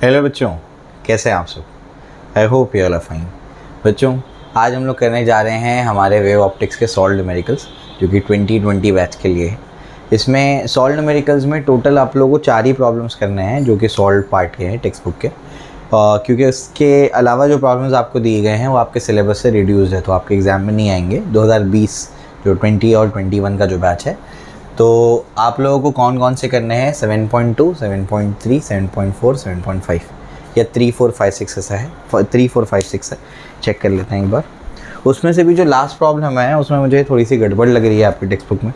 Hello बच्चों, कैसे हैं आप सब। I hope you all are fine. बच्चों, आज हम लोग करने जा रहे हैं हमारे वेव ऑप्टिक्स के सॉल्व न्यूमेरिकल्स, जो कि 2020 बैच के लिए है। इसमें सॉल्व न्यूमेरिकल्स में टोटल आप लोगों को 4 ही प्रॉब्लम्स करने हैं, जो कि सॉल्व पार्ट के हैं टेक्स्ट बुक के। क्योंकि इसके अलावा जो प्रॉब्लम्स आपको दिए गए हैं वो आपके सिलेबस से रिड्यूस है, तो आपके एग्ज़ाम में नहीं आएंगे। 2020 जो 20 और 21 का जो बैच है, तो आप लोगों को कौन कौन से करने हैं 7.2, 7.3, 7.4, 7.5 या 3, 4, 5, 6 ऐसा है, 3, 4, 5, 6 है। चेक कर लेते हैं एक बार। उसमें से भी जो लास्ट प्रॉब्लम है उसमें मुझे थोड़ी सी गड़बड़ लग रही है आपकी टेक्स्ट बुक में।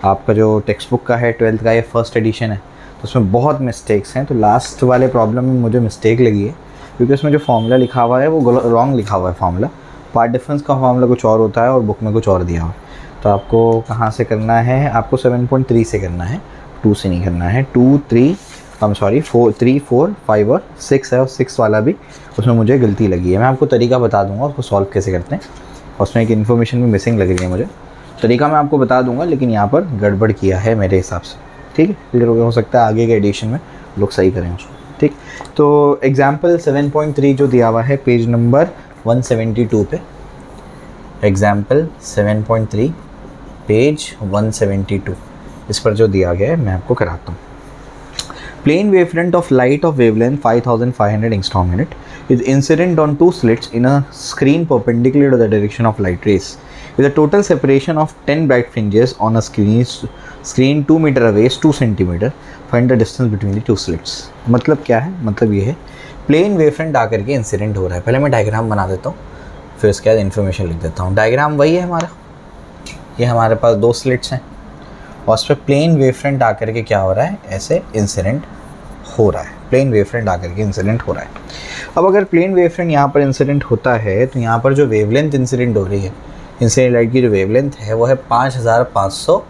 आपका जो टेक्स्ट बुक का है 12th का, ये फर्स्ट एडिशन है, तो उसमें बहुत मिस्टेक्स हैं। तो लास्ट वाले प्रॉब्लम में मुझे मिस्टेक लगी है, क्योंकि उसमें जो फॉर्मूला लिखा हुआ है वो रॉन्ग लिखा हुआ है। फॉर्मूला पार्ट डिफरेंस का फॉर्मूला कुछ और होता है और बुक में कुछ और दिया हुआ है। तो आपको कहाँ से करना है, आपको 7.3 से करना है, 2 से नहीं करना है। 4, 3, 4, 5 और 6 है, और 6 वाला भी उसमें मुझे गलती लगी है। मैं आपको तरीका बता दूंगा उसको सॉल्व कैसे करते हैं। उसमें एक इन्फॉर्मेशन भी मिसिंग लग रही है मुझे। तरीका मैं आपको बता दूंगा, लेकिन यहाँ पर गड़बड़ किया है मेरे हिसाब से। ठीक है, क्लियर हो सकता है आगे के एडिशन में लोग सही करें उसको। ठीक, तो एग्जाम्पल 7.3 जो दिया हुआ है पेज नंबर 172 पे, एग्जाम्पल 7.3 पेज 172, इस पर जो दिया गया है मैं आपको कराता हूँ। Plane wavefront of light of wavelength 5500 angstrom unit is incident on 2 slits in a screen perpendicular to the direction of light rays with a total separation of 10 bright fringes on a screen 2 meter away is 2 centimeter. Find the distance between the 2 slits. मतलब क्या है, मतलब ये है plane wavefront आकर के incident हो रहा है। पहले मैं डायग्राम बना देता हूँ, फिर उसके बाद इन्फॉर्मेशन लिख देता हूँ। डायग्राम वही है हमारा, ये हमारे पास 2 स्लिट्स हैं और उस पर प्लेन वेवफ्रंट आकर के क्या हो रहा है, ऐसे इंसिडेंट हो रहा है। प्लेन वेवफ्रंट आकर के इंसिडेंट हो रहा है। अब अगर प्लेन वेवफ्रंट यहाँ पर इंसिडेंट होता है, तो यहाँ पर जो वेवलेंथ इंसिडेंट हो रही है, इंसिडेंट लाइट की जो वेवलेंथ है वो है 5500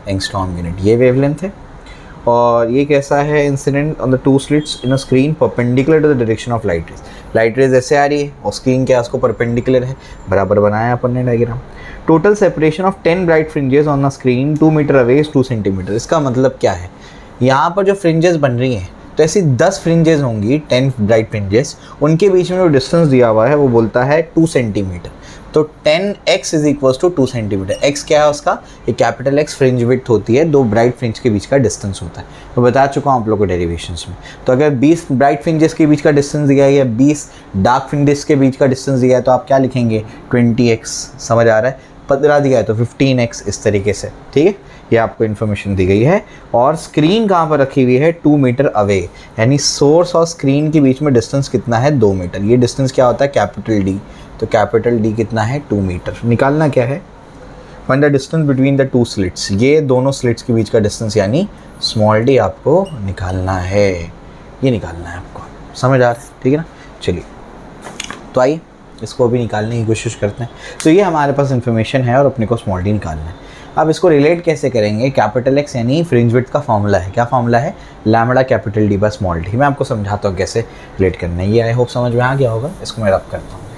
एंगस्ट्रॉम यूनिट, ये वेवलेंथ है। और ये कैसा है, incident on the 2 slits in a screen perpendicular to the direction of light rays. Light rays ऐसे आ रही है और स्क्रीन क्या उसको परपेंडिकुलर है, बराबर बनाया अपन ने diagram. Total separation of 10 bright fringes on the screen 2 metre away is 2 centimetre. इसका मतलब क्या है, यहाँ पर जो फ्रिंजेस बन रही हैं, तो ऐसी 10 फ्रिंजेस होंगी, 10 ब्राइट फ्रिंजेस, उनके बीच में जो डिस्टेंस दिया हुआ है वो बोलता है 2 सेंटीमीटर। तो 10x is equals to 2 centimetre. x क्या है उसका, ये कैपिटल X फ्रिंज विड्थ होती है, 2 ब्राइट फ्रिंज के बीच का डिस्टेंस होता है। तो बता चुका हूँ आप लोग को डेरिवेशंस में। तो अगर 20 ब्राइट फ्रिंजेस के बीच का डिस्टेंस दिया है या 20 डार्क फ्रिंजेस के बीच का डिस्टेंस दिया है, तो आप क्या लिखेंगे, 20x। समझ आ रहा है, 15 दिया है तो 15x, इस तरीके से। ठीक है, ये आपको इन्फॉर्मेशन दी गई है। और स्क्रीन कहाँ पर रखी हुई है, 2 मीटर अवे, यानी सोर्स और स्क्रीन के बीच में डिस्टेंस कितना है, 2 मीटर। ये डिस्टेंस क्या होता है, कैपिटल D। तो कैपिटल D कितना है, 2 मीटर। निकालना क्या है, find the distance between the 2 slits. ये दोनों स्लिट्स के बीच का डिस्टेंस यानी स्मॉल d आपको निकालना है, ये निकालना है आपको। समझ आ रहा है, ठीक है ना। चलिए, तो आइए इसको भी निकालने की कोशिश करते हैं। तो ये हमारे पास इन्फॉर्मेशन है और अपने को स्मॉल d निकालना है। अब इसको रिलेट कैसे करेंगे, कैपिटल X यानी फ्रिंज विड्थ का फॉर्मूला है। क्या फॉर्मूला है, lambda capital D by small d। मैं आपको समझाता हूँ कैसे रिलेट करना है, ये आई होप समझ में आ गया होगा। इसको मैं रब करता हूँ।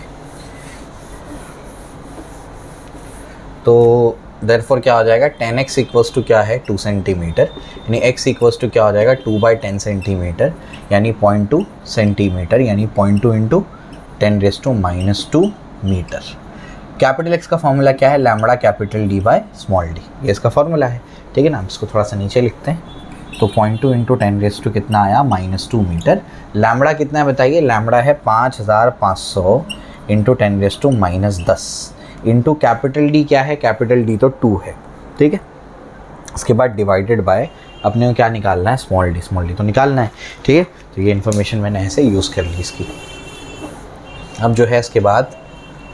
तो देयरफॉर क्या हो जाएगा, 10x इक्वल्स टू क्या है, 2 सेंटीमीटर, यानी x इक्वल्स टू क्या हो जाएगा, 2/10 सेंटीमीटर, यानी 0.2 सेंटीमीटर, यानी 0.2 इंटू 10⁻² मीटर। कैपिटल X का फॉर्मूला क्या है, lambda capital D by small d, ये इसका फॉर्मूला है। ठीक है ना। इसको थोड़ा सा नीचे लिखते हैं, तो 0.2 इंटू 10⁻² कितना आया, -2 मीटर। लैम्बडा कितना है बताइए, लैम्बडा है 5500 इंटू 10⁻10 इंटू कैपिटल D क्या है, कैपिटल D तो 2 है। ठीक है, इसके बाद डिवाइडेड बाय अपने को क्या निकालना है, स्मॉल d तो निकालना है। ठीक है, तो ये इन्फॉर्मेशन मैंने ऐसे यूज़ कर ली इसकी। अब जो है इसके बाद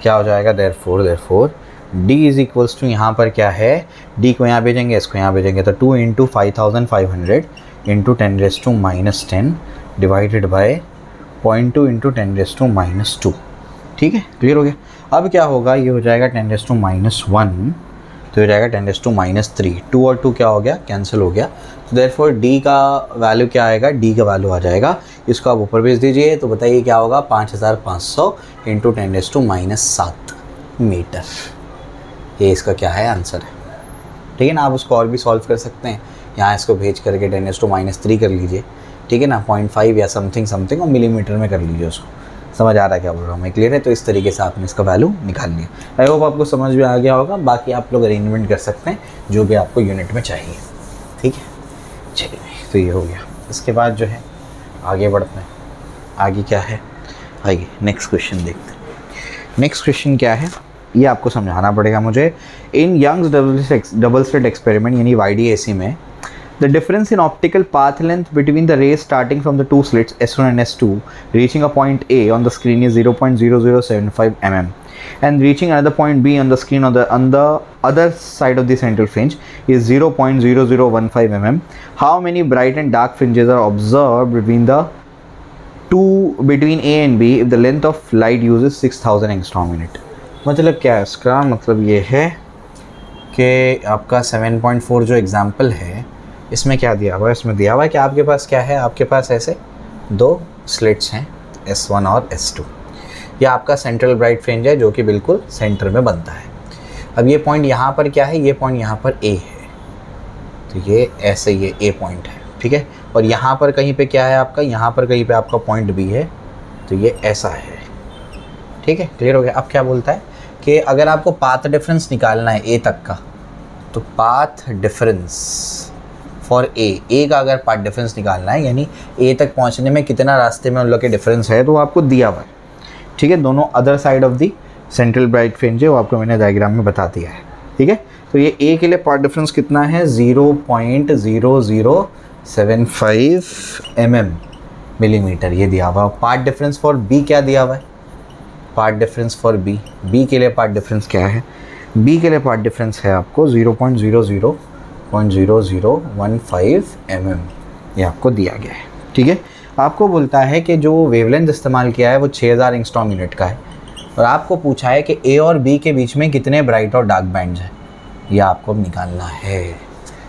क्या हो जाएगा, therefore d is equals to, यहाँ पर क्या है, d को यहाँ भेजेंगे, इसको यहाँ भेजेंगे, तो 2 into 5500 into 10⁻10 divided by 0.2 into 10⁻²। ठीक है, क्लियर हो गया। अब क्या होगा, ये हो जाएगा 10⁻1, तो हो जाएगा 10⁻3। 2 और 2 क्या हो गया, कैंसिल हो गया। तो देयरफॉर d का वैल्यू क्या आएगा, d का वैल्यू आ जाएगा, इसको आप ऊपर भेज दीजिए। तो बताइए क्या होगा, 5500 इंटू 10⁻7 मीटर। ये इसका क्या है, आंसर है। ठीक है ना। आप उसको और भी सॉल्व कर सकते हैं, यहाँ इसको भेज करके 10⁻³ कर लीजिए, ठीक है ना, 0.5 या समथिंग समथिंग, और मिलीमीटर में कर लीजिए उसको। समझ आ रहा है क्या बोल रहा हूँ मैं, क्लियर है? तो इस तरीके से आपने इसका वैल्यू निकाल लिया। आई होप आपको समझ में आ गया होगा। बाकी आप लोग अरेंजमेंट कर सकते हैं जो भी आपको यूनिट में चाहिए, ठीक है। चलिए, तो ये हो गया। इसके बाद जो है आगे बढ़ते हैं। आगे क्या है, आइए नेक्स्ट क्वेश्चन देखते हैं। नेक्स्ट क्वेश्चन क्या है ये आपको समझाना पड़ेगा मुझे। In Young's double slit experiment यानी YDAC में the difference in optical path length between the rays starting from the two slits S1 and S2 reaching a point A on the screen is 0.0075 mm and reaching another point B on the screen on the other side of the central fringe is 0.0015 mm. How many bright and dark fringes are observed between A and B if the length of light uses 6000 angstrom unit? मतलब क्या है इसका मतलब ये है कि आपका 7.4 जो एग्जाम्पल है इसमें क्या दिया हुआ है, इसमें दिया हुआ है कि आपके पास क्या है, आपके पास ऐसे दो स्लिट्स हैं S1 और S2। ये आपका सेंट्रल ब्राइट फ्रिंज है जो कि बिल्कुल सेंटर में बनता है। अब ये पॉइंट यहाँ पर क्या है, ये पॉइंट यहाँ पर A है, तो ये ऐसे ये A पॉइंट है, ठीक है। और यहाँ पर कहीं पे क्या है आपका, यहाँ पर कहीं पे आपका पॉइंट B है, तो ये ऐसा है, ठीक है। क्लियर हो गया? अब क्या बोलता है कि अगर आपको पाथ डिफरेंस निकालना है A तक का, तो पाथ डिफरेंस फॉर ए का अगर पाथ डिफरेंस निकालना है, यानी A तक पहुंचने में कितना रास्ते में उन लोग के डिफरेंस है, तो वो आपको दिया हुआ है, ठीक है। दोनों other side of the central bright fringe है, वो आपको मैंने डायग्राम में बता दिया है, ठीक है। तो ये A के लिए पाथ डिफरेंस कितना है, 0.0075 mm मिलीमीटर, ये दिया हुआ। पाथ डिफरेंस फॉर B क्या दिया हुआ है, पाथ डिफरेंस फॉर B के लिए पाथ डिफरेंस क्या है, B के लिए पाथ डिफरेंस है आपको 0.0015 mm, ये आपको दिया गया है, ठीक है। आपको बोलता है कि जो वेवलेंथ इस्तेमाल किया है वो 6000 एंगस्ट्रॉम यूनिट का है, और आपको पूछा है कि A और B के बीच में कितने ब्राइट और डार्क बैंड्स हैं, ये आपको निकालना है।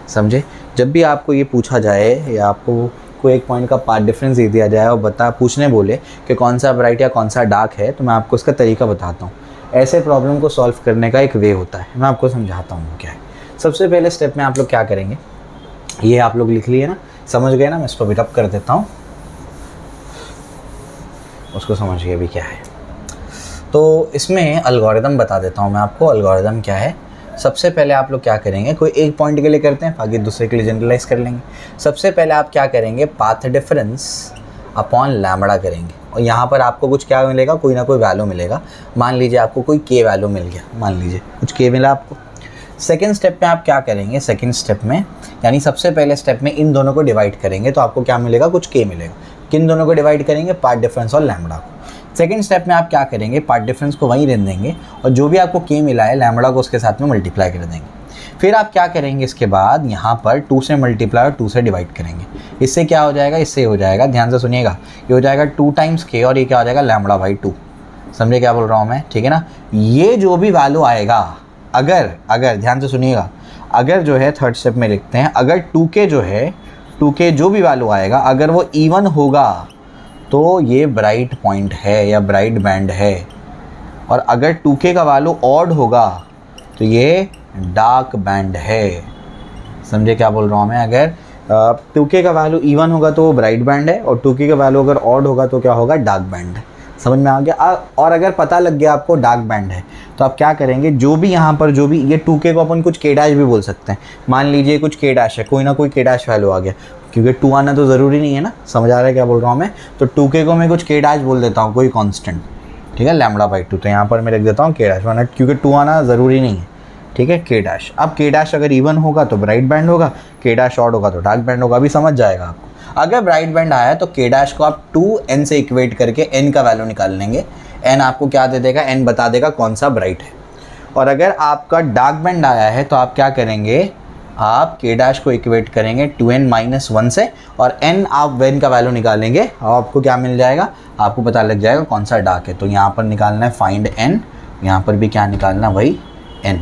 समझे? जब भी आपको ये पूछा जाए या आपको कोई एक पॉइंट का पाथ डिफरेंस दे दिया जाए और पूछने बोले कि कौन सा ब्राइट या कौन सा डार्क है, तो मैं आपको इसका तरीका बताता हूँ। ऐसे प्रॉब्लम को सॉल्व करने का एक वे होता है, मैं आपको समझाता हूँ क्या है। सबसे पहले स्टेप में आप लोग क्या करेंगे, ये आप लोग लिख लिए ना, समझ गए ना, मैं इसको बिटअप कर देता हूँ, उसको समझिए भी क्या है। तो इसमें अलगोरिदम बता देता हूँ मैं आपको, अलगोरिदम क्या है। सबसे पहले आप लोग क्या करेंगे, कोई एक पॉइंट के लिए करते हैं, बाकी दूसरे के लिए जनरलाइज कर लेंगे। सबसे पहले आप क्या करेंगे, पाथ डिफरेंस अपॉन लैम्बडा करेंगे, और यहाँ पर आपको कुछ क्या मिलेगा, कोई ना कोई वैल्यू मिलेगा। मान लीजिए आपको कोई K वैल्यू मिल गया, मान लीजिए कुछ K मिला आपको। सेकेंड स्टेप में आप क्या करेंगे, सेकेंड स्टेप में यानी सबसे पहले स्टेप में इन दोनों को डिवाइड करेंगे, तो आपको क्या मिलेगा, कुछ K मिलेगा। किन दोनों को डिवाइड करेंगे, पाथ डिफरेंस और लैम्बडा को। सेकेंड स्टेप में आप क्या करेंगे, पाथ डिफरेंस को वहीं रहने देंगे, और जो भी आपको K मिला है लैम्बडा को उसके साथ में मल्टीप्लाई कर देंगे। फिर आप क्या करेंगे, इसके बाद यहाँ पर 2 से मल्टीप्लाई और 2 से डिवाइड करेंगे। इससे क्या हो जाएगा, इससे हो जाएगा, ध्यान से सुनिएगा, ये हो जाएगा 2 टाइम्स K, और ये क्या हो जाएगा, λ/2। समझे क्या बोल रहा हूँ मैं, ठीक है ना। ये जो भी वैल्यू आएगा, अगर ध्यान से सुनिएगा, अगर जो है थर्ड स्टेप में लिखते हैं, अगर 2K जो है, 2K जो भी वैल्यू आएगा, अगर वो इवन होगा तो ये ब्राइट पॉइंट है या ब्राइट बैंड है, और अगर 2K का वैल्यू ऑड होगा तो ये डार्क बैंड है। समझे क्या बोल रहा हूँ मैं, अगर 2K का वैल्यू इवन होगा तो वो ब्राइट बैंड है, और 2K का वैल्यू अगर ऑड होगा तो क्या होगा, डार्क बैंड है। समझ में आ गया। और अगर पता लग गया आपको डार्क बैंड है, तो आप क्या करेंगे, जो भी यहाँ पर जो भी ये 2K को अपन कुछ K डैश भी बोल सकते हैं। मान लीजिए कुछ K डैश है, कोई ना कोई K डैश वैल्यू आ गया, क्योंकि 2 आना तो ज़रूरी नहीं है ना। समझ आ रहा है क्या बोल रहा हूँ मैं। तो 2K को मैं कुछ K डैश बोल देता हूँ, कोई कांस्टेंट, ठीक है, λ/2। तो यहाँ पर मैं लिख देता हूँ K डैश, वरना क्योंकि 2 आना ज़रूरी नहीं है, ठीक है, K डैश। अब K डैश अगर इवन होगा तो ब्राइट बैंड होगा, K डैश ऑड होगा तो डार्क बैंड होगा। अभी समझ जाएगा आपको। अगर ब्राइट बैंड आया तो K डैश को आप 2n से इक्वेट करके n का वैल्यू निकाल लेंगे। n आपको क्या दे देगा, n बता देगा कौन सा ब्राइट है। और अगर आपका डार्क बैंड आया है तो आप क्या करेंगे, आप K डैश को इक्वेट करेंगे 2n-1 से, और n आप n का वैल्यू निकालेंगे, और आपको क्या मिल जाएगा, आपको पता लग जाएगा कौन सा डार्क है। तो यहाँ पर निकालना है फाइंड n, यहाँ पर भी क्या निकालना, वही n,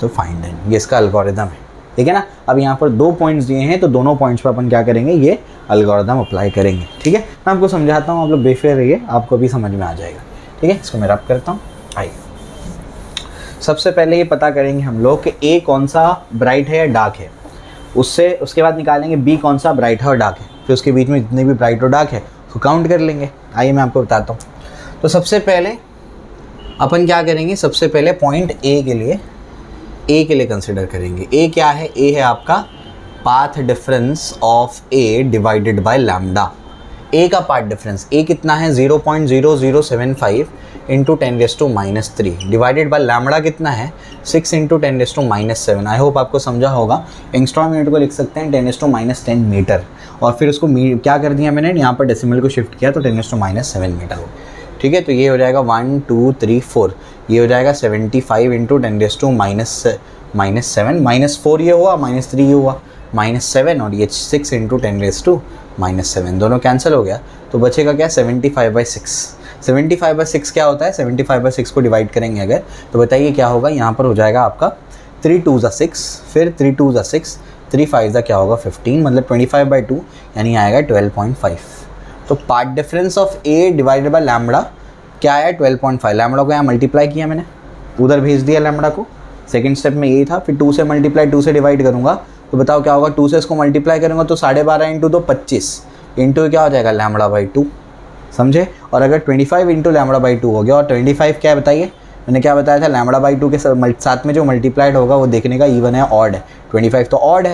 तो फाइंड n। ये इसका एल्गोरिदम है, ठीक है ना। अब यहाँ पर 2 पॉइंट्स दिए हैं, तो दोनों पॉइंट्स पर अपन क्या करेंगे, ये एल्गोरिदम अप्लाई करेंगे, ठीक है। मैं आपको समझाता हूँ, आप लोग बेफिक्र रहिए, आपको भी समझ में आ जाएगा, ठीक है। इसको मैं रब करता हूँ। आइए, सबसे पहले ये पता करेंगे हम लोग कि A कौन सा ब्राइट है या डार्क है, उसके बाद निकालेंगे B कौन सा ब्राइट है और डार्क है। फिर उसके बीच में जितने भी ब्राइट और डार्क है उसको काउंट कर लेंगे। आइए मैं आपको बताता हूँ। तो सबसे पहले अपन क्या करेंगे, सबसे पहले पॉइंट ए के लिए कंसिडर करेंगे। ए क्या है, ए है आपका path difference of a divided by lambda. A का पाथ डिफरेंस, ए कितना है 0.0075 इंटू 10⁻³ डिवाइडेड बाय लैम्डा कितना है 6 इंटू 10⁻⁷। आई होप आपको समझा होगा। एंगस्ट्रॉम यूनिट को लिख सकते हैं 10⁻10 मीटर, और फिर उसको क्या कर दिया मैंने, यहाँ पर डेसिमल को शिफ्ट किया तो 10⁻7 मीटर हो। ठीक है, तो ये हो जाएगा 1 2 3 4, ये हो जाएगा 75 इंटू 10⁻⁻7 -4 ये हुआ, -3 ये हुआ, -7, और ये 6 इंटू 10⁻⁻7 दोनों कैंसिल हो गया। तो बचेगा क्या 75/6। 75/6 क्या होता है, 75/6 को डिवाइड करेंगे अगर, तो बताइए क्या होगा। यहाँ पर हो जाएगा आपका 3 2 = 6, फिर 3 2 = 6, 3 5 क्या होगा 15, मतलब 25/2 यानी आएगा 12.5। तो path difference of a divided by lambda क्या है 12.5। लैम्डा को यहाँ मल्टीप्लाई किया मैंने, उधर भेज दिया लैम्डा को, सेकंड स्टेप में ये था। फिर 2 से मल्टीप्लाई 2 से डिवाइड करूँगा तो बताओ क्या होगा, 2 से इसको मल्टीप्लाई करूँगा तो 12.5 इंटू 2 25 इंटू क्या हो जाएगा λ/2, समझे। और अगर 25 इंटू λ/2 हो गया, और 25 क्या है बताइए, मैंने क्या बताया था λ/2 के साथ में जो मल्टीप्लाइड होगा वो देखने का इवन है ऑड है। 25 तो ऑड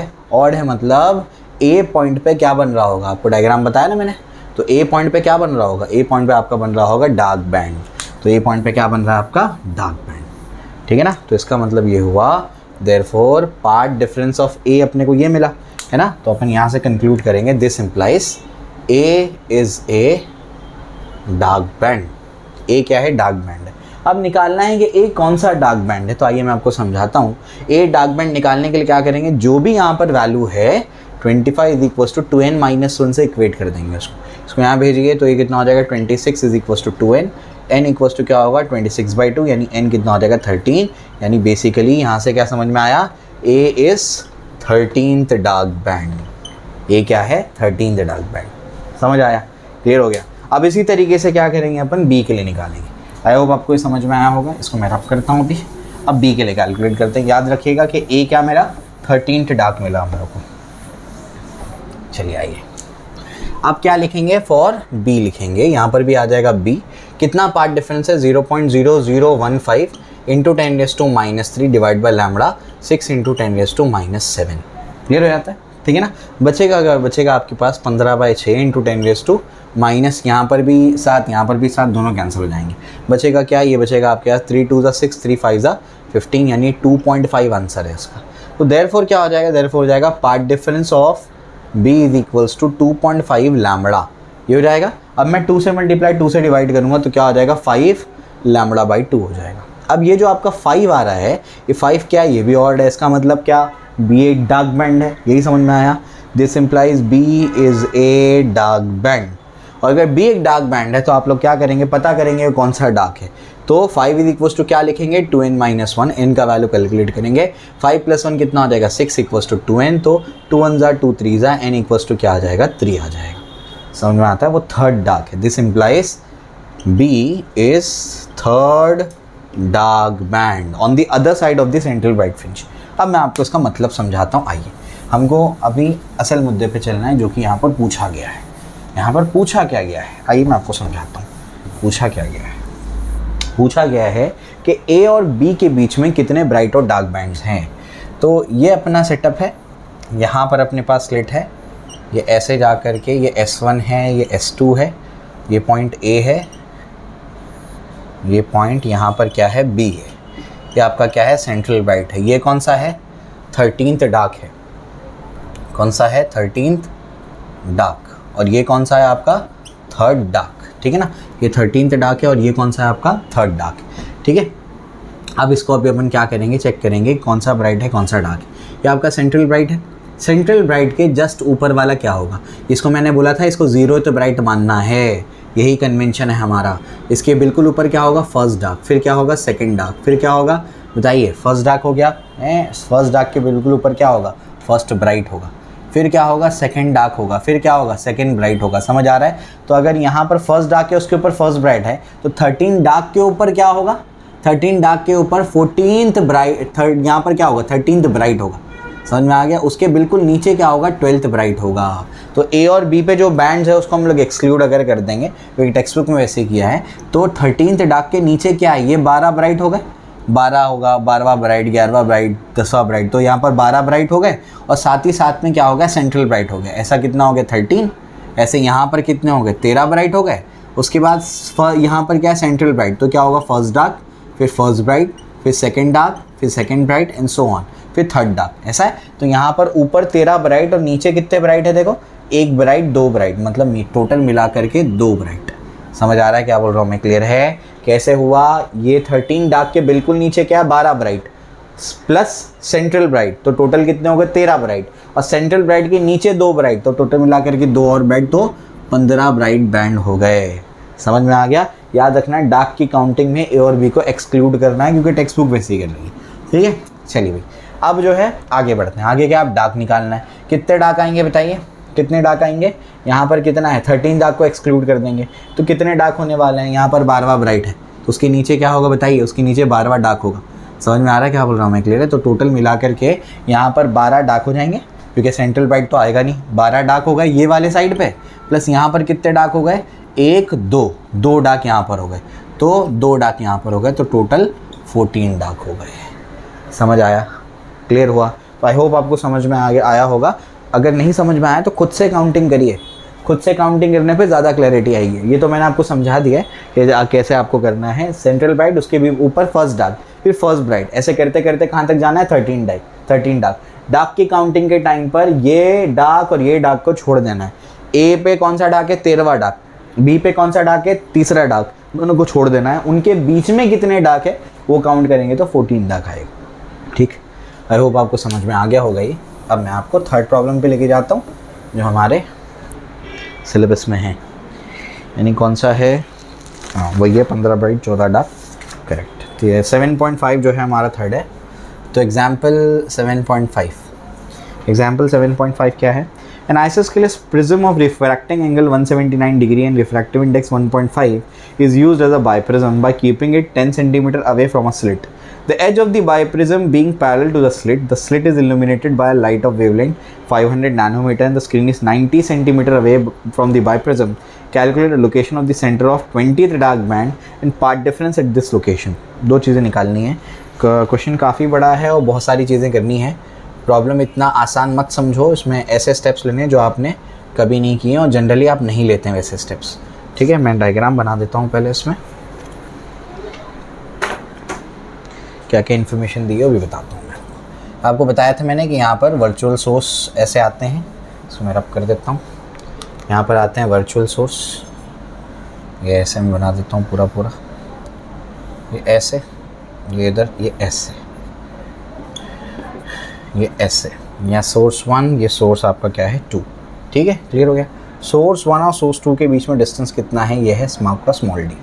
है मतलब ए पॉइंट पे क्या बन रहा होगा, आपको डायग्राम बताया ना मैंने। तो ए पॉइंट पे क्या बन रहा होगा, ए पॉइंट पे आपका बन रहा होगा डार्क बैंड। तो ए पॉइंट पे क्या बन रहा है आपका डार्क बैंड, ठीक है ना। तो इसका मतलब ये हुआ देयरफॉर पार्ट डिफरेंस ऑफ ए अपने को ये मिला है ना। तो अपन यहाँ से कंक्लूड करेंगे this implies a is a dark band. A क्या है, डार्क बैंड है। अब निकालना है कि ए कौन सा डार्क बैंड है, तो आइए मैं आपको समझाता हूँ। ए डार्क बैंड निकालने के लिए क्या करेंगे, जो भी यहाँ पर वैल्यू है 25 = 2n-1 से इक्वेट कर देंगे इसको यहाँ भेजिए। तो ये कितना हो जाएगा 26 = 2n, n = क्या होगा 26/2, यानी n कितना हो जाएगा 13। यानी बेसिकली यहाँ से क्या समझ में आया, a is 13th dark band. A क्या है 13th डार्क बैंड, समझ आया, क्लियर हो गया। अब इसी तरीके से क्या करेंगे अपन, बी के लिए निकालेंगे। आई होप आपको ये समझ में आया होगा। इसको मैं रफ करता हूँ अभी। अब बी के लिए कैलकुलेट करते हैं। याद रखिएगा कि ए क्या मेरा 13th डार्क मिला हम लोग को। चलिए आइए, अब क्या लिखेंगे, फॉर बी लिखेंगे। यहाँ पर भी आ जाएगा बी, कितना पार्ट डिफरेंस है 0.0015 into 10⁻³ divide by lambda 6 into 10⁻7। Clear हो जाता है, ठीक है ना। बचेगा आपके पास 15/6 इंटू 10⁻, माइनस यहाँ पर भी 7, यहाँ पर भी 7, दोनों कैंसिल हो जाएंगे। बचेगा क्या, ये बचेगा आपके पास 3 2 = 6, 3 5 = 15, यानी 2.5 आंसर है इसका। तो देयरफॉर क्या हो जाएगा, देयरफॉर हो जाएगा path difference of b = 2.5 lambda. ये हो जाएगा। अब मैं 2 से मल्टीप्लाई 2 से डिवाइड करूँगा तो क्या हो जाएगा 5 λ/2 हो जाएगा। अब ये जो आपका 5 आ रहा है, ये 5 क्या है, ये भी ऑड है। इसका मतलब क्या, b एक डार्क बैंड है, यही समझ में आया। This implies b is a dark band. और अगर b एक डार्क बैंड है तो आप लोग क्या करेंगे, पता करेंगे कौन सा डार्क है। तो 5 = क्या लिखेंगे 2n-1, n का वैल्यू कैलकुलेट करेंगे। 5 + 1 कितना हो जाएगा 6 = 2n, तो 2 1 = 2 3 = n = क्या आ जाएगा 3 आ जाएगा। समझ में आता है, वो थर्ड डार्क है। This implies b is third dark band on the other side of the central bright fringe. अब मैं आपको इसका मतलब समझाता हूँ। आइए, हमको अभी असल मुद्दे पे चलना है जो कि यहाँ पर पूछा गया है। यहाँ पर पूछा क्या गया है, आइए मैं आपको समझाता हूँ। पूछा क्या गया है, पूछा गया है कि ए और बी के बीच में कितने ब्राइट और डार्क बैंड्स हैं। तो ये अपना सेटअप है। यहाँ पर अपने पास स्लिट है, ये ऐसे जा कर के ये S1 है, ये S2 है, ये पॉइंट A है, ये पॉइंट यहाँ पर क्या है B है, ये आपका क्या है सेंट्रल ब्राइट है। ये कौन सा है 13th डार्क है, कौन सा है 13th डार्क, और ये कौन सा है आपका थर्ड डार्क, ठीक है ना। ये 13th डार्क है और ये कौन सा है आपका थर्ड डार्क, ठीक है। अब इसको अभी अपन क्या करेंगे, चेक करेंगे कौन सा ब्राइट है कौन सा डार्क है। ये आपका सेंट्रल ब्राइट है। सेंट्रल ब्राइट के जस्ट ऊपर वाला क्या होगा, इसको मैंने बोला था इसको 0th ब्राइट मानना है, यही कन्वेंशन है हमारा। इसके बिल्कुल ऊपर क्या होगा फर्स्ट डार्क, फिर क्या होगा सेकंड डार्क, फिर क्या होगा बताइए फर्स्ट डार्क हो गया, फर्स्ट डार्क के बिल्कुल ऊपर क्या होगा फर्स्ट ब्राइट होगा, फिर क्या होगा सेकंड डार्क होगा, फिर क्या होगा सेकंड ब्राइट होगा। समझ आ रहा है। तो अगर यहाँ पर फर्स्ट डार्क है उसके ऊपर फर्स्ट ब्राइट है, तो 13 डार्क के ऊपर क्या होगा 13 डार्क के ऊपर 14th ब्राइट, यहाँ पर क्या होगा 13th ब्राइट होगा, समझ में आ गया। उसके बिल्कुल नीचे क्या होगा, 12th ब्राइट होगा। तो ए और बी पे जो बैंड्स है उसको हम लोग एक्सक्लूड अगर कर देंगे, क्योंकि टेक्स्ट बुक में वैसे किया है, तो 13th डार्क के नीचे क्या है, ये 12 ब्राइट हो गए, 12 होगा, 12वां ब्राइट, 11वां ब्राइट, 10वां ब्राइट, तो यहाँ पर 12 ब्राइट हो गए। और साथ ही साथ में क्या हो गया, सेंट्रल ब्राइट हो गया। ऐसा कितना हो गया, 13। ऐसे यहाँ पर कितने हो गए, 13 ब्राइट हो गए। उसके बाद यहाँ पर क्या है, सेंट्रल ब्राइट, तो क्या होगा, फर्स्ट डार्क, फिर फर्स्ट ब्राइट, फिर सेकंड डार्क, फिर second bright and so on, फिर थर्ड डार्क। ऐसा है। तो यहाँ पर ऊपर 13 ब्राइट और नीचे कितने ब्राइट है, देखो 1 ब्राइट 2 ब्राइट, मतलब टोटल मिला करके 2 ब्राइट। समझ आ रहा है क्या बोल रहा हूँ मैं, क्लियर है कैसे हुआ। ये 13 डार्क के बिल्कुल नीचे क्या है, 12 ब्राइट प्लस सेंट्रल ब्राइट, तो टोटल कितने हो गए, 13 ब्राइट। और सेंट्रल ब्राइट के नीचे 2 ब्राइट, तो टोटल मिला करके 2 और ब्राइट, तो 15 ब्राइट बैंड हो गए। समझ में आ गया। याद रखना है डार्क की काउंटिंग में ए और बी को एक्सक्लूड करना है, क्योंकि टेक्स्ट बुक वैसे ही कर रही है। ठीक है, चलिए भाई अब जो है आगे बढ़ते हैं। आगे क्या, आप डार्क निकालना है। कितने डार्क आएंगे बताइए, कितने डार्क आएंगे। यहाँ पर कितना है, 13 डार्क को एक्सक्लूड कर देंगे, तो कितने डार्क होने वाले हैं। यहाँ पर 12वां ब्राइट है, तो उसके नीचे क्या होगा बताइए, उसके नीचे 12वां डार्क होगा। समझ में आ रहा है क्या बोल रहा हूँ मैं, क्लियर है। तो टोटल मिला करके यहाँ पर 12 डार्क हो जाएंगे, क्योंकि सेंट्रल ब्राइट तो आएगा नहीं। 12 डार्क हो गए ये वाले साइड पे, प्लस यहाँ पर कितने डार्क हो गए, 1 2 डार्क यहाँ पर हो गए, तो 2 डार्क यहाँ पर हो गए, तो टोटल 14 डार्क हो गए। समझ आया, क्लियर हुआ। तो आई होप आपको समझ में आया होगा। अगर नहीं समझ में आया तो खुद से काउंटिंग करिए, खुद से काउंटिंग करने पे ज़्यादा क्लैरिटी आएगी। ये तो मैंने आपको समझा दिया है कि कैसे आपको करना है। सेंट्रल ब्राइट, उसके भी ऊपर फर्स्ट डार्क, फिर फर्स्ट ब्राइट, ऐसे करते करते कहाँ तक जाना है, 13 डार्क। डार्क की काउंटिंग के टाइम पर ये डार्क और ये डार्क को छोड़ देना है। ए पे कौन सा डार्क है, 13वां डार्क, बी पे कौन सा डार्क है, तीसरा डार्क, दोनों को छोड़ देना है। उनके बीच में कितने डार्क है वो काउंट करेंगे, तो 14 डार्क आएगा। ठीक, आई होप आपको समझ में आ गया होगा ये। अब मैं आपको थर्ड प्रॉब्लम पे लेके जाता हूँ, जो हमारे सिलेबस में है, यानी कौन सा है, हाँ वही है, 15 ब्राइट 14 डार्क, करेक्ट। तो ये 7.5 जो है हमारा थर्ड है। तो एग्जाम्पल 7.5 क्या है, an isosceles prism of refracting angle 179 degree and refractive index 1.5 is used as a biprism by keeping it 10 cm away from a slit. The edge of the biprism being parallel to the slit is illuminated by a light of wavelength 500 nanometer and the screen is 90 cm away from the biprism. Calculate the location of the center of 20th dark band and path difference at this location. दो चीज़ें निकालनी है। Question काफ़ी बड़ा है और बहुत सारी चीज़ें करनी है। प्रॉब्लम इतना आसान मत समझो, इसमें ऐसे स्टेप्स लेने जो आपने कभी नहीं किए और जनरली आप नहीं लेते हैं वैसे स्टेप्स। ठीक है, मैं डायग्राम बना देता हूँ पहले, इसमें क्या क्या इन्फॉर्मेशन दी है वो भी बताता हूँ मैं आपको। बताया था मैंने कि यहाँ पर वर्चुअल सोर्स ऐसे आते हैं, इसको मैं रब कर देता हूँ। यहाँ पर आते हैं वर्चुअल सोर्स, ये ऐसे मैं बना देता हूँ पूरा, ये ऐसे, ये इधर, ये ऐसे, ये ऐसे, यहाँ सोर्स 1, ये सोर्स आपका क्या है 2। ठीक है, क्लियर हो गया। सोर्स 1 और सोर्स 2 के बीच में डिस्टेंस कितना है, ये है आपका स्मॉल डी।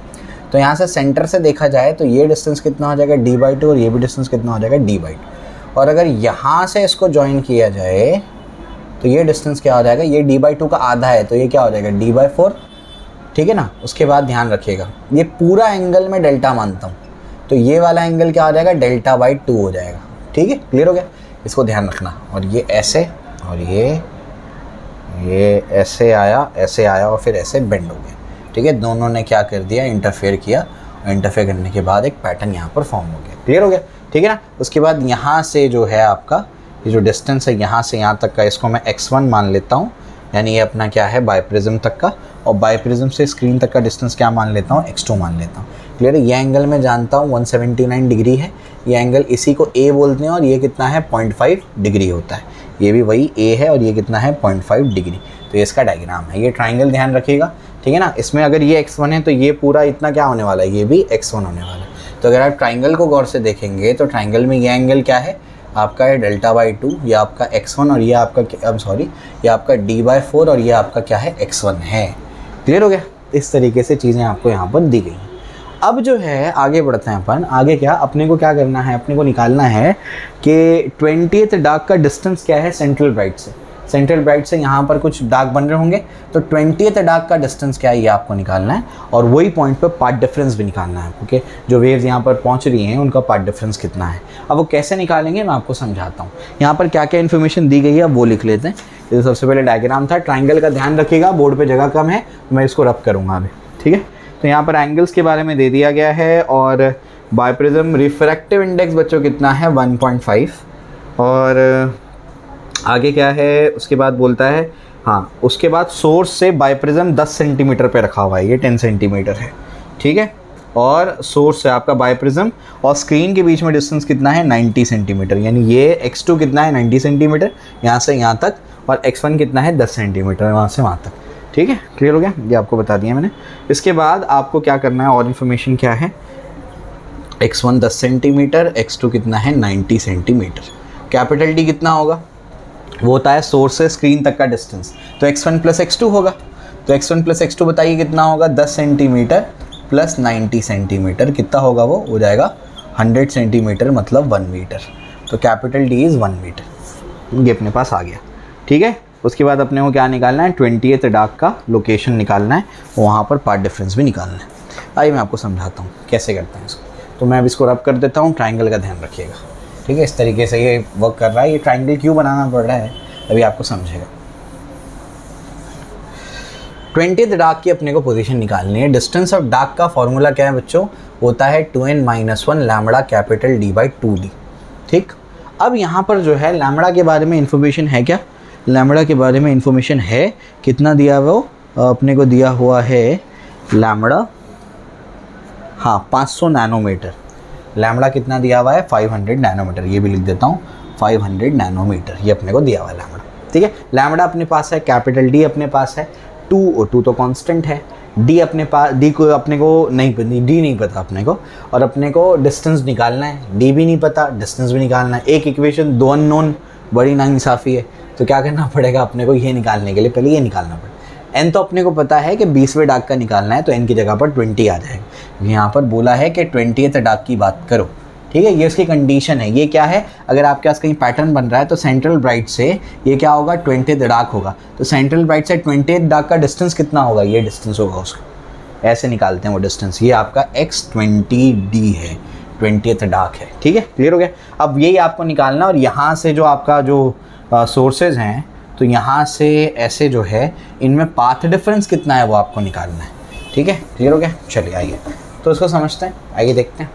तो यहाँ से सेंटर से देखा जाए तो ये डिस्टेंस कितना हो जाएगा, d/2, और ये भी डिस्टेंस कितना हो जाएगा, d/2। और अगर यहाँ से इसको ज्वाइन किया जाए तो ये डिस्टेंस क्या हो जाएगा, ये d/2 का आधा है, तो ये क्या हो जाएगा, d/4। ठीक है ना। उसके बाद ध्यान रखिएगा, ये पूरा एंगल में डेल्टा मानता हूँ, तो ये वाला एंगल क्या हो जाएगा, डेल्टा/2 हो जाएगा। ठीक है, क्लियर हो गया, इसको ध्यान रखना। और ये ऐसे, और ये ऐसे आया और फिर ऐसे बेंड हो गया। ठीक है, दोनों ने क्या कर दिया, इंटरफेयर किया, और इंटरफेयर करने के बाद एक पैटर्न यहाँ पर फॉर्म हो गया। क्लियर हो गया, ठीक है ना। उसके बाद यहाँ से जो है आपका ये जो डिस्टेंस है यहाँ से यहाँ तक का, इसको मैं x1 मान लेता हूँ, यानी ये अपना क्या है बाइप्रिज्म तक का, और बाइप्रिज्म से स्क्रीन तक का डिस्टेंस क्या मान लेता हूँ, x2 मान लेता हूँ। क्लियर है। ये एंगल मैं जानता हूँ 179 डिग्री है, ये एंगल इसी को a बोलते हैं, और ये कितना है 0.5 डिग्री होता है। ये भी वही a है और ये कितना है 0.5 डिग्री। तो ये इसका डायग्राम है। ये ट्राइंगल ध्यान रखिएगा, ठीक है ना। इसमें अगर ये x1 है तो ये पूरा इतना क्या होने वाला है, ये भी x1 होने वाला है। तो अगर आप ट्राइंगल को गौर से देखेंगे तो ट्राइंगल में ये एंगल क्या है आपका, है डेल्टा/2, ये आपका x1 और ये आपका ये आपका d/4 और ये आपका क्या है x1 है। क्लियर हो गया। इस तरीके से चीज़ें आपको यहाँ पर दी गई हैं। अब जो है आगे बढ़ते हैं अपन। आगे क्या अपने को क्या करना है, अपने को निकालना है कि 20th डार्क का डिस्टेंस क्या है सेंट्रल ब्राइट से। सेंट्रल ब्राइट से यहाँ पर कुछ डार्क बन रहे होंगे, तो 20th डार्क का डिस्टेंस क्या है ये आपको निकालना है, और वही पॉइंट पर पाथ डिफरेंस भी निकालना है, क्योंकि जो वेव्स यहाँ पर पहुँच रही हैं उनका पाथ डिफरेंस कितना है। अब वो कैसे निकालेंगे मैं आपको समझाता हूँ। यहाँ पर क्या क्या इन्फॉर्मेशन दी गई है अब वो लिख लेते हैं। ये सबसे पहले डायग्राम था। ट्राइंगल का ध्यान रखिएगा, बोर्ड पे जगह कम है तो मैं इसको रब करूँगा अभी, ठीक है। तो यहाँ पर एंगल्स के बारे में दे दिया गया है और बाइप्रिज्म रिफ्रैक्टिव इंडेक्स बच्चों कितना है 1.5 और आगे क्या है उसके बाद बोलता है, हाँ उसके बाद सोर्स से बाइप्रिज्म 10 सेंटीमीटर पे रखा हुआ है, ये 10 सेंटीमीटर है, ठीक है। और सोर्स से आपका बाइप्रिज्म और स्क्रीन के बीच में डिस्टेंस कितना है 90 सेंटीमीटर, यानी ये x2 कितना है 90 सेंटीमीटर यहाँ से यहाँ तक, और x1 कितना है 10 सेंटीमीटर वहाँ से वहाँ तक, ठीक है। क्लियर हो गया, ये आपको बता दिया मैंने। इसके बाद आपको क्या करना है और इन्फॉर्मेशन क्या है, x1 10 सेंटीमीटर, x2 कितना है 90 सेंटीमीटर। कैपिटल D कितना होगा, वो होता है सोर्स से स्क्रीन तक का डिस्टेंस, तो x1 प्लस x2 होगा। तो x1 प्लस x2 बताइए कितना होगा, 10 सेंटीमीटर प्लस 90 सेंटीमीटर कितना होगा, वो हो जाएगा 100 सेंटीमीटर मतलब 1 मीटर। तो कैपिटल D इज़ 1 मीटर, ये अपने पास आ गया, ठीक है। उसके बाद अपने को क्या निकालना है, 20th डार्क का लोकेशन निकालना है, वहाँ पर पार्ट डिफरेंस भी निकालना है। आइए मैं आपको समझाता हूँ कैसे करते हैं इसको। तो मैं अब इसको रब कर देता हूँ, ट्राइंगल का ध्यान रखिएगा, ठीक है। इस तरीके से ये वर्क कर रहा है। ये ट्राइंगल क्यों बनाना पड़ रहा है अभी आपको समझेगा। 20th डार्क की अपने को पोजीशन निकालनी है। डिस्टेंस ऑफ डार्क का फॉर्मूला क्या है बच्चों, होता है 2n-1 लैम्बडा कैपिटल D/2D, ठीक। अब यहाँ पर जो है लैम्बडा के बारे में इंफॉर्मेशन है क्या, लैम्बडा के बारे में इंफॉर्मेशन है, कितना दिया वो अपने को दिया हुआ है लैम्बडा, हाँ 500 नैनोमीटर। लैम्बडा कितना दिया हुआ है 500 नैनोमीटर, ये भी लिख देता हूँ 500 नैनोमीटर, ये अपने को दिया हुआ है लैम्बडा, ठीक है। लैम्बडा अपने पास है, कैपिटल D अपने पास है, 2 और 2 तो कांस्टेंट है, D अपने पास, D को अपने को नहीं, D नहीं पता अपने को, और अपने को डिस्टेंस निकालना है, D भी नहीं पता डिस्टेंस भी निकालना है। एक इक्वेशन 2 अननोन, बड़ी नाइंसाफ़ी है। तो क्या करना पड़ेगा अपने को, ये निकालने के लिए पहले ये निकालना पड़ेगा। n तो अपने को पता है कि 20वें डार्क का निकालना है, तो n की जगह पर 20 आ जाएगा। यहाँ पर बोला है कि 20th डार्क की बात करो, ठीक है। ये उसकी कंडीशन है। ये क्या है, अगर आपके पास कहीं पैटर्न बन रहा है तो सेंट्रल ब्राइट से ये क्या होगा 20th डार्क होगा, तो सेंट्रल ब्राइट से 20th डार्क का डिस्टेंस कितना होगा, ये डिस्टेंस होगा उसका, ऐसे निकालते हैं वो डिस्टेंस। ये आपका x20D है, 20th डार्क है, ठीक है। क्लियर हो गया। अब यही आपको निकालना, और यहाँ से जो आपका जो सोर्सेज हैं, तो यहाँ से ऐसे जो है इनमें पाथ डिफरेंस कितना है वो आपको निकालना है, ठीक है। क्लियर हो गया। चलिए आइए तो इसको समझते हैं, आइए देखते हैं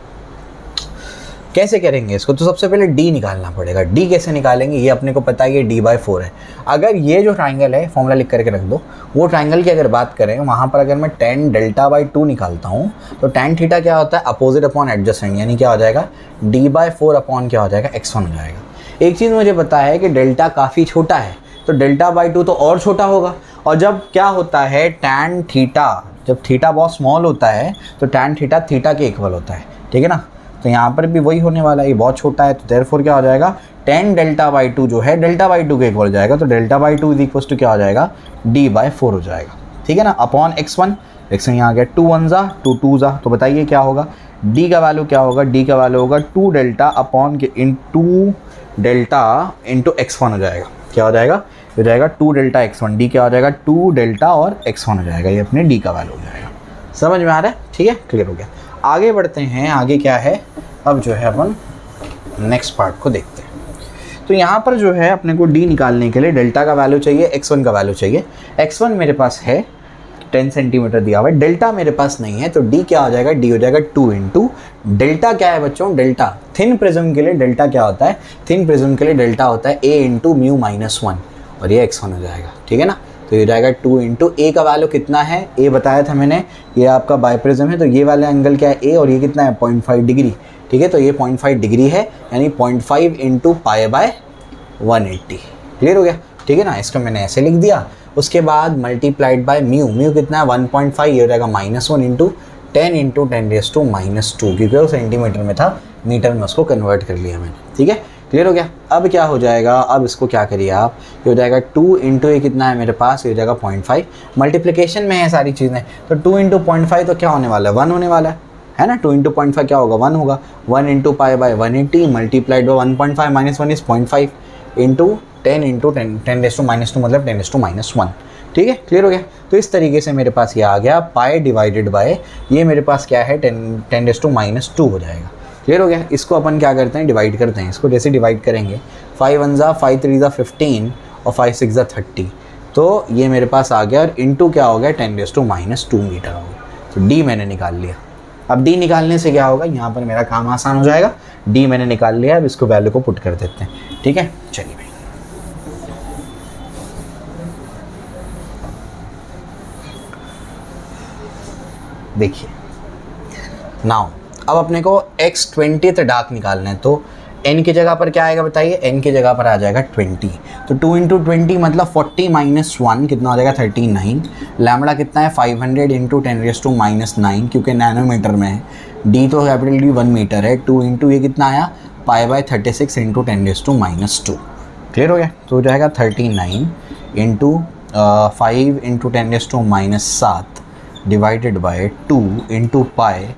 कैसे करेंगे इसको। तो सबसे पहले D निकालना पड़ेगा। D कैसे निकालेंगे, ये अपने को पता है ये D/4 है। अगर ये जो ट्राइंगल है, फॉर्मूला लिख करके रख दो, वो ट्राइंगल की अगर बात करें, वहाँ पर अगर मैं tan डेल्टा/2 निकालता हूँ, तो tan थीटा क्या होता है, अपोजिट अपॉन एडजेसेंट, यानी क्या हो जाएगा D/4 अपॉन क्या हो जाएगा, x1 हो जाएगा। एक चीज़ मुझे पता है कि डेल्टा काफ़ी छोटा है, तो डेल्टा/2 तो और छोटा होगा। और जब क्या होता है tan थीटा, जब थीटा बहुत स्मॉल होता है तो tan थीटा थीटा के इक्वल होता है, ठीक है ना। तो यहाँ पर भी वही होने वाला है, ये बहुत छोटा है, तो देयरफॉर क्या हो जाएगा, tan डेल्टा/2 जो है डेल्टा/2 के इक्वल हो जाएगा, तो डेल्टा/2 इज इक्वल टू क्या हो जाएगा, D/4 हो जाएगा, ठीक है ना, अपॉन x1। x1 यहाँ आ गया 2 1 जा 2 2 जा, तो बताइए क्या होगा, D का वैल्यू क्या होगा, D का वैल्यू होगा 2 डेल्टा अपॉन के इंटू डेल्टा इंटू x1 हो जाएगा। क्या हो जाएगा, हो जाएगा 2 डेल्टा x1, D क्या हो जाएगा 2 डेल्टा और x1 हो जाएगा, ये अपने D का वैल्यू हो जाएगा। समझ में आ रहा है, ठीक है, क्लियर हो गया। आगे बढ़ते हैं, आगे क्या है, अब जो है अपन नेक्स्ट पार्ट को देखते हैं। तो यहाँ पर जो है अपने को D निकालने के लिए डेल्टा का वैल्यू चाहिए, x1 का वैल्यू चाहिए। x1 मेरे पास है 10 सेंटीमीटर दिया हुआ है, डेल्टा मेरे पास नहीं है, तो D क्या हो जाएगा, D हो जाएगा 2 इंटू डेल्टा क्या है बच्चों, डेल्टा थिन प्रिज्म के लिए डेल्टा क्या होता है, थिन प्रिज्म के लिए डेल्टा होता है A इंटू म्यू -1, और ये x1 हो जाएगा, ठीक है ना। तो ये हो जाएगा 2 इंटू A का वैल्यू कितना है, A बताया था मैंने, ये आपका बाइप्रिज्म है, तो ये वाला एंगल क्या है A, और ये कितना है 0.5 डिग्री, ठीक है। तो ये 0.5 डिग्री है, यानी 0.5 इंटू π/180, क्लियर हो गया, ठीक है ना। इसको मैंने ऐसे लिख दिया। उसके बाद मल्टीप्लाइड बाय म्यू, म्यू कितना है 1.5, ये हो जाएगा -1 इंटू 10 इंटू 10⁻², क्योंकि वो सेंटीमीटर में था, मीटर में उसको कन्वर्ट कर लिया मैंने, ठीक है, क्लियर हो गया। अब क्या हो जाएगा, अब इसको क्या करिए आप, ये हो जाएगा 2 इंटू ये कितना है मेरे पास, ये हो जाएगा 0.5, मल्टीप्लिकेशन में है सारी चीज़ें, तो 2 इंटू 0.5 तो क्या होने वाला है, 1 होने वाला है ना। 2 इंटू 0.5 क्या होगा, 1 होगा। 1 into π/180 multiplied by 1.5 -1 is 0.5 into 10 into 10⁻² मतलब 10⁻1, ठीक है, क्लियर हो गया। तो इस तरीके से मेरे पास ये आ गया पाई डिवाइडेड बाय, ये मेरे पास क्या है 10⁻² हो जाएगा, क्लियर हो गया। इसको अपन क्या करते हैं, डिवाइड करते हैं। इसको जैसे डिवाइड करेंगे 5 1 ज़ा 5 3 ज़ा 15 और 5 6 ज़ा 30, तो ये मेरे पास आ गया और इनटू क्या हो गया 10⁻² मीटर हो गया। तो डी मैंने निकाल लिया। अब डी निकालने से क्या होगा, यहाँ पर मेरा काम आसान हो जाएगा। डी मैंने निकाल लिया, अब इसको वैल्यू को पुट कर देते हैं। ठीक है, चलिए भाई। देखिए नाउ अब अपने को x20th डार्क निकालना है, तो n की जगह पर क्या आएगा बताइए, n की जगह पर आ जाएगा 20। तो 2 × 20 मतलब 40 - 1 कितना हो जाएगा 39। लैम्बडा कितना है 500 × 10⁻⁹ क्योंकि नैनोमीटर में है। d तो कैपिटल D 1 मीटर है। 2 × ये कितना आया π/36 × 10⁻²। क्लियर हो गया। तो हो जाएगा 39 × 5 × 10⁻⁷ divided by 2 × pi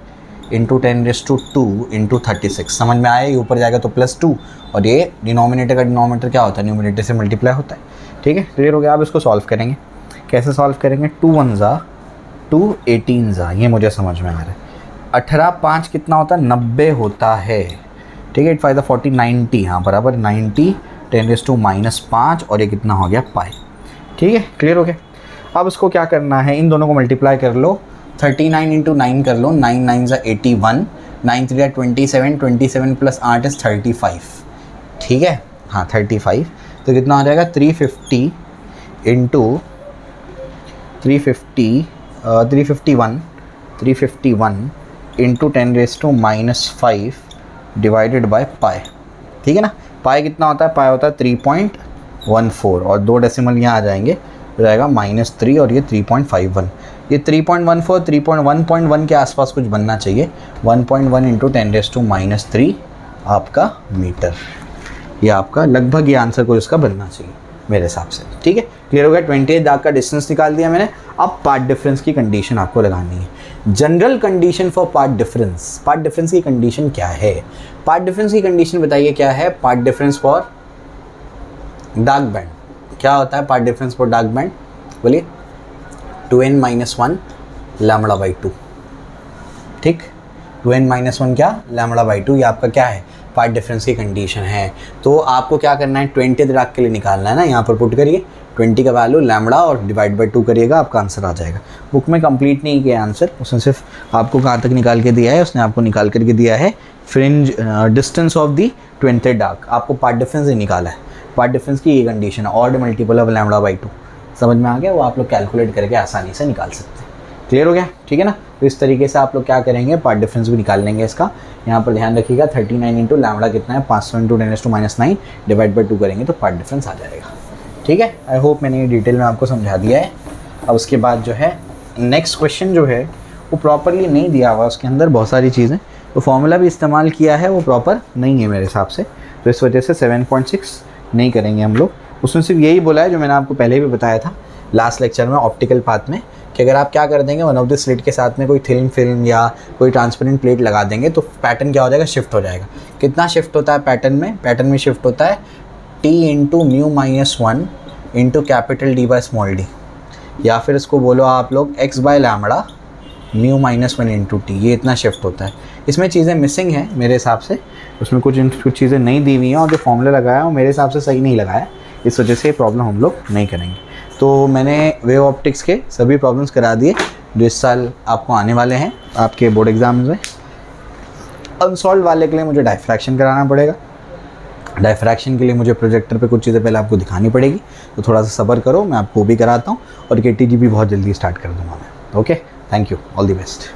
into 10⁻² into 36। समझ में आया, ये ऊपर जाएगा तो +2 और ये डिनोमिनेटर का डिनोमिनेटर क्या होता है, न्यूमरेटर से मल्टीप्लाई होता है। ठीक है, क्लियर हो गया। अब इसको सॉल्व करेंगे। कैसे सॉल्व करेंगे, 2 1 ज़ा 2 18 ज़ा, ये मुझे समझ में आ रहा है। 18 5 कितना होता है 90 होता है। ठीक है, 8 5 40 90, हाँ बराबर 90 10⁻⁻5 और ये कितना हो गया पाई। ठीक है, क्लियर हो गया। अब इसको क्या करना है, इन दोनों को मल्टीप्लाई कर लो। 39 × 9 कर लो, 9 9 ज़ा 81, 9 3 ज़ा 27, 27 + 8 = 35। ठीक है, हाँ 35। तो कितना हो जाएगा 351 इंटू 10⁻⁵ डिवाइडेड बाय पाई। ठीक है ना, पाई कितना होता है, पाई होता है 3.14 और 2 डेसिमल यहाँ आ जाएंगे, हो जाएगा -3 और ये 3.51। ये 3.14 3.1.1 के आसपास कुछ बनना चाहिए। 1.1 × 10⁻³ आपका मीटर, ये आपका लगभग ये आंसर कुछ इसका बनना चाहिए मेरे हिसाब से। ठीक है, क्लियर हो गया। 28 दाग का डिस्टेंस निकाल दिया मैंने। अब पार्ट डिफरेंस की कंडीशन आपको लगानी है। General condition for path difference. Path difference की कंडीशन क्या है, पार्ट डिफरेंस की कंडीशन बताइए क्या है। Path difference for dark band क्या होता है, path difference for dark band बोलिए 2n - 1 λ/2। ठीक, 2n - 1 क्या λ/2, ये आपका क्या है पार्ट डिफरेंस की कंडीशन है। तो आपको क्या करना है 20th डार्क के लिए निकालना है ना, यहाँ पर पुट करिए 20 का वैल्यू लैम्बडा और डिवाइड बाय 2 करिएगा, आपका आंसर आ जाएगा। बुक में कंप्लीट नहीं किया आंसर, उसने सिर्फ आपको कहाँ तक निकाल के दिया है, उसने आपको निकाल करके दिया है fringe distance of the 20th dark. आपको पार्ट डिफरेंस ही निकाला है। पार्ट डिफरेंस की ये कंडीशन है, ऑड मल्टीपल ऑफ λ/2। समझ में आ गया, वो आप लोग कैलकुलेट करके आसानी से निकाल सकते हैं। क्लियर हो गया, ठीक है ना। तो इस तरीके से आप लोग क्या करेंगे, पार्ट डिफरेंस भी निकाल लेंगे इसका। यहाँ पर ध्यान रखिएगा 39 × लैम्बडा कितना है 500 × 10⁻⁹ डिवाइड बाय 2 करेंगे तो पार्ट डिफरेंस आ जाएगा। ठीक है, आई होप मैंने ये डिटेल में आपको समझा दिया है। अब उसके बाद जो है नेक्स्ट क्वेश्चन जो है वो प्रॉपरली नहीं दिया हुआ, उसके अंदर बहुत सारी चीज़ें, तो फॉर्मूला भी इस्तेमाल किया है वो प्रॉपर नहीं है मेरे हिसाब से, तो इस वजह से 7.6 नहीं करेंगे हम लोग। उसमें सिर्फ यही बोला है जो मैंने आपको पहले भी बताया था लास्ट लेक्चर में ऑप्टिकल पाथ में, कि अगर आप क्या कर देंगे वन ऑफ द स्लिट के साथ में कोई थिन फिल्म या कोई ट्रांसपेरेंट प्लेट लगा देंगे तो पैटर्न क्या हो जाएगा, शिफ्ट हो जाएगा। कितना शिफ्ट होता है पैटर्न में, पैटर्न में शिफ्ट होता है t × μ-1 × कैपिटल D/d, या फिर इसको बोलो आप लोग x/λ μ-1 × t, ये इतना शिफ्ट होता है। इसमें चीज़ें मिसिंग हैं मेरे हिसाब से, उसमें कुछ चीज़ें नहीं दी हुई हैं और जो फॉर्मूला लगाया वो मेरे हिसाब से सही नहीं लगाया, इस वजह से ये प्रॉब्लम हम लोग नहीं करेंगे। तो मैंने वेव ऑप्टिक्स के सभी प्रॉब्लम्स करा दिए जो इस साल आपको आने वाले हैं आपके बोर्ड एग्जाम्स में। अनसॉल्व वाले के लिए मुझे डायफ्रैक्शन कराना पड़ेगा। डायफ्रैक्शन के लिए मुझे प्रोजेक्टर पे कुछ चीज़ें पहले आपको दिखानी पड़ेगी, तो थोड़ा सा सब्र करो, मैं आपको भी कराता हूँ और KTG भी बहुत जल्दी स्टार्ट कर दूँगा मैं। Okay, thank you, all the best.